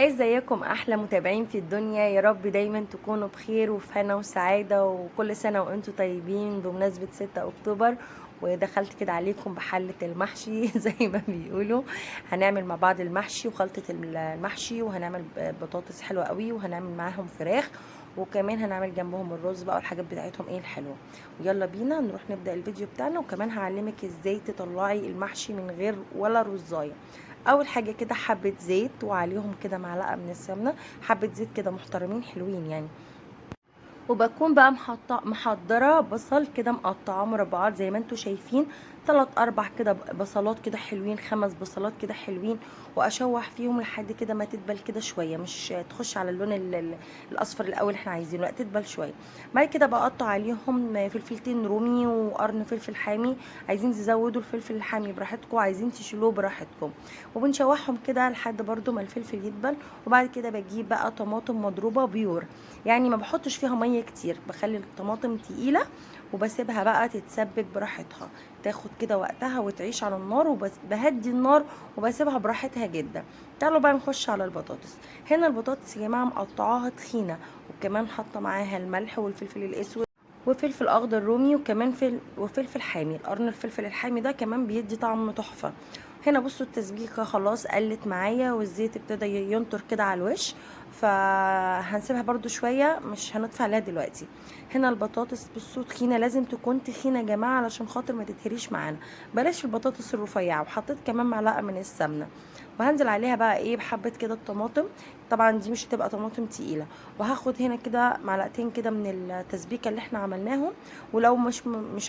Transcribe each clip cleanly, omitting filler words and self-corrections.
ازيكم احلى متابعين في الدنيا؟ يا رب دايما تكونوا بخير وفي هنا وسعاده، وكل سنه وانتم طيبين بمناسبه 6 اكتوبر. ودخلت كده عليكم بحله المحشي زي ما بيقولوا. هنعمل مع بعض المحشي وخلطه المحشي، وهنعمل بطاطس حلوه قوي، وهنعمل معاهم فراخ، وكمان هنعمل جنبهم الرز بقى والحاجات بتاعتهم ايه الحلوه. ويلا بينا نروح نبدا الفيديو بتاعنا، وكمان هعلمك ازاي تطلعي المحشي من غير ولا رزايه. اول حاجه كده حبه زيت، وعليهم كده معلقه من السمنه، حبه زيت كده محترمين حلوين يعني. وبكون بقى محضره بصل كده مقطعاه مربعات زي ما انتم شايفين، 3 4 كده بصلات كده حلوين، 5 بصلات كده حلوين، واشوح فيهم لحد كده ما تدبل كده شويه، مش تخش على اللون الاصفر الاول احنا عايزينه، لا تدبل شويه. بعد كده بقطع عليهم فلفلتين رومي وقرن فلفل حامي، عايزين تزودوا الفلفل الحامي براحتكم، عايزين تشيلوه براحتكم. وبنشوحهم كده لحد برضو ما الفلفل يدبل. وبعد كده بجيب بقى طماطم مضروبه بيور، يعني ما بحطش فيها ميه كتير، بخلي الطماطم تقيله، وبسيبها بقى تتسبك براحتها، تاخد كده وقتها وتعيش على النار، وبهدي النار وبسيبها براحتها جدا. تعالوا بقى نخش على البطاطس. هنا البطاطس يا جماعه مقطعاها تخينه، وكمان حاطه معاها الملح والفلفل الاسود وفلفل اخضر رومي، وكمان وفلفل حامي، قرن الفلفل الحامي ده كمان بيدي طعم تحفه. هنا بصوا التسبيكه خلاص قلت معايا، والزيت ابتدى ينطر كده على الوش، فهنسيبها برضو شويه، مش هنطفي عليها دلوقتي. هنا البطاطس بصوا تخينه، لازم تكون تخينه يا جماعه علشان خاطر ما تتهريش معانا، بلاش البطاطس الرفيعه. وحطيت كمان معلقه من السمنه، وهنزل عليها بقى ايه بحبه كده الطماطم. طبعا دي مش هتبقى طماطم تقيله. وهاخد هنا كده معلقتين كده من التسبيكه اللي احنا عملناهم. ولو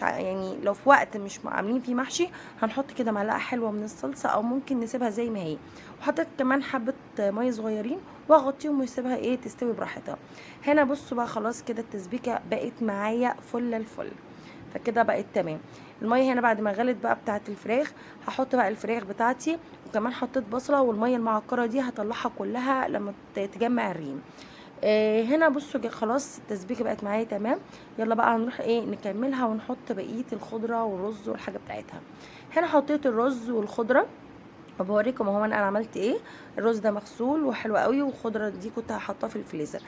يعني لو في وقت مش عاملين فيه محشي، هنحط كده معلقه حلوه من الصلصه، او ممكن نسيبها زي ما هي. وحطيت كمان حبه ميه صغيرين، واغطيهم واسيبها ايه تستوي براحتها. هنا بصوا بقى خلاص كده التسبيكه بقت معايا فل الفل، فكده بقت تمام. الميه هنا بعد ما غلت بقى بتاعه الفراخ، هحط بقى الفراخ بتاعتي، وكمان حطيت بصله، والميه المعكره دي هطلعها كلها لما تجمع الريم. هنا بصوا خلاص التسبيكه بقت معايا تمام. يلا بقى هنروح ايه نكملها، ونحط بقيه الخضره والرز والحاجه بتاعتها. هنا حطيت الرز والخضره، وبوريكم اهو انا عملت ايه. الرز ده مغسول وحلو قوي، والخضره دي كنت هحطها في الفريزر.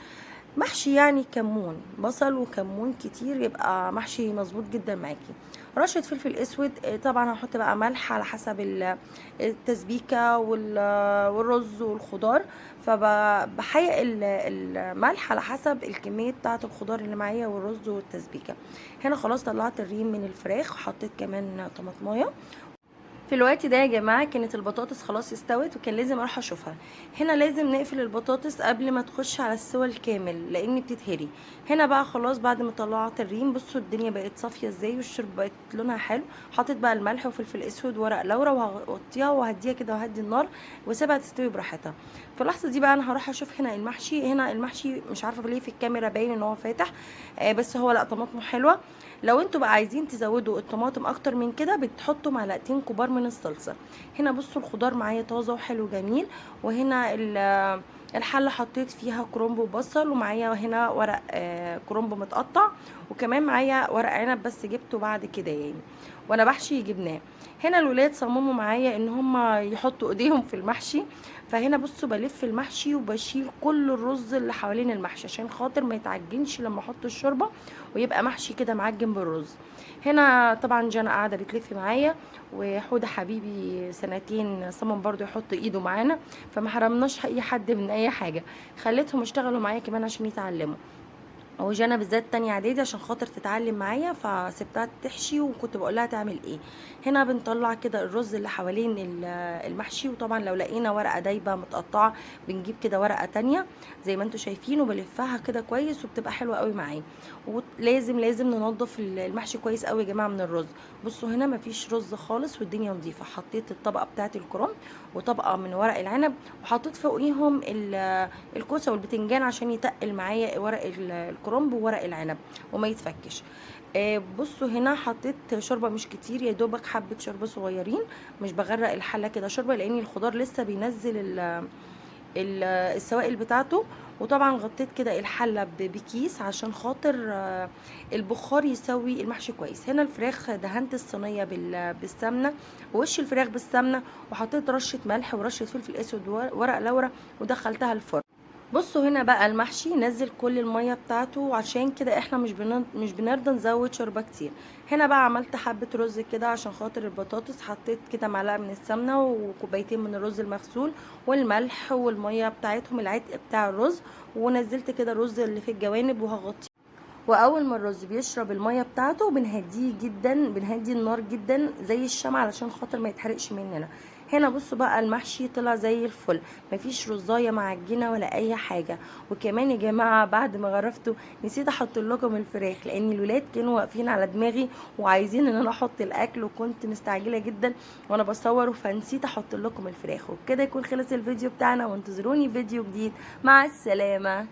محشي يعني كمون، بصل وكمون كتير، يبقى محشي مظبوط جدا معاكي. رشه فلفل اسود، طبعا هحط بقى ملح على حسب التسبيكه والرز والخضار، فبحقق الملح على حسب الكميه بتاعه الخضار اللي معايا والرز والتسبيكه. هنا خلاص طلعت الريم من الفراخ، وحطيت كمان طماطمايه. في الوقت ده يا جماعة كانت البطاطس خلاص استوت، وكان لازم اروح اشوفها. هنا لازم نقفل البطاطس قبل ما تخش على السوى الكامل، لان بتتهري. هنا بقى خلاص بعد ما طلعت الريم، بصوا الدنيا بقت صافية ازاي، والشرب بقت لونها حلو. حطيت بقى الملح وفلفل اسود ورق لورا، وهغطيها وهديها كده وهدي النار، واسيبها تستوي براحتها. في اللحظة دي بقى انا هروح اشوف هنا المحشي. هنا المحشي مش عارفة ليه في الكاميرا باين ان هو فاتح، بس هو لا طماطمه حلوة. لو انتوا بقى عايزين تزودوا الطماطم اكتر من كده، بتحطوا معلقتين كبار من الصلصه. هنا بصوا الخضار معايا طازه وحلو جميل. وهنا الحله حطيت فيها كرنب وبصل، ومعايا هنا ورق كرنب متقطع، وكمان معايا ورق عنب بس جبته بعد كده يعني، وانا بحشي جبناه. هنا الولاد صمموا معايا ان هم يحطوا ايديهم في المحشي. فهنا بصوا بلف المحشي، وبشيل كل الرز اللي حوالين المحشي عشان خاطر ما يتعجنش لما احط الشوربه، ويبقى محشي كده معجن بالرز. هنا طبعا جانا قاعده بتلف معايا، وحوده حبيبي سنتين صمم برضو يحط ايده معانا، فما حرمناش اي حد من اي حاجه، خليتهم يشتغلوا معايا كمان عشان يتعلموا. وجانا بالذات تانية اعدادي عشان خاطر تتعلم معايا، فسبتها تحشي وكنت بقول لها تعمل ايه. هنا بنطلع كده الرز اللي حوالين المحشي، وطبعا لو لقينا ورقه دايبه متقطعه بنجيب كده ورقه تانية زي ما انتم شايفين، وبلفها كده كويس، وبتبقى حلوه قوي معايا. ولازم ننضف المحشي كويس قوي يا جماعه من الرز. بصوا هنا مفيش رز خالص، والدنيا نظيفه. حطيت الطبقه بتاعه الكرنب، وطبقه من ورق العنب، وحطيت فوقيهم الكوسه والبتنجان عشان يتقل معايا ورق الكرنب وورق العنب وما يتفكش. بصوا هنا حطيت شوربه مش كتير، يا دوبك حبه شوربه صغيرين، مش بغرق الحله كده شوربه، لان الخضار لسه بينزل السوائل بتاعته. وطبعا غطيت كده الحله بكيس عشان خاطر البخار يسوي المحشي كويس. هنا الفراخ دهنت الصينيه بالسمنه، ووش الفراخ بالسمنه، وحطيت رشه ملح ورشه فلفل اسود وورق لورا ودخلتها الفرن. بصوا هنا بقى المحشي نزل كل الميه بتاعته، عشان كده احنا مش بنرضى نزود شوربه كتير. هنا بقى عملت حبه رز كده عشان خاطر البطاطس، حطيت كده معلقه من السمنه وكوبايتين من الرز المغسول والملح والميه بتاعتهم العتق بتاع الرز، ونزلت كده الرز اللي في الجوانب وهغطيه. واول ما الرز بيشرب الميه بتاعته بنهديه جدا، بنهدي النار جدا زي الشمع علشان خاطر ما يتحرقش مننا. هنا بصوا بقى المحشي طلع زي الفل، مفيش رزايه معجنه ولا اي حاجه. وكمان يا جماعه بعد ما غرفته نسيت احط لكم الفراخ، لان الولاد كانوا واقفين على دماغي وعايزين ان انا احط الاكل، وكنت مستعجله جدا وانا بصور، فنسيت احط لكم الفراخ. وبكده يكون خلص الفيديو بتاعنا، وانتظروني فيديو جديد. مع السلامه.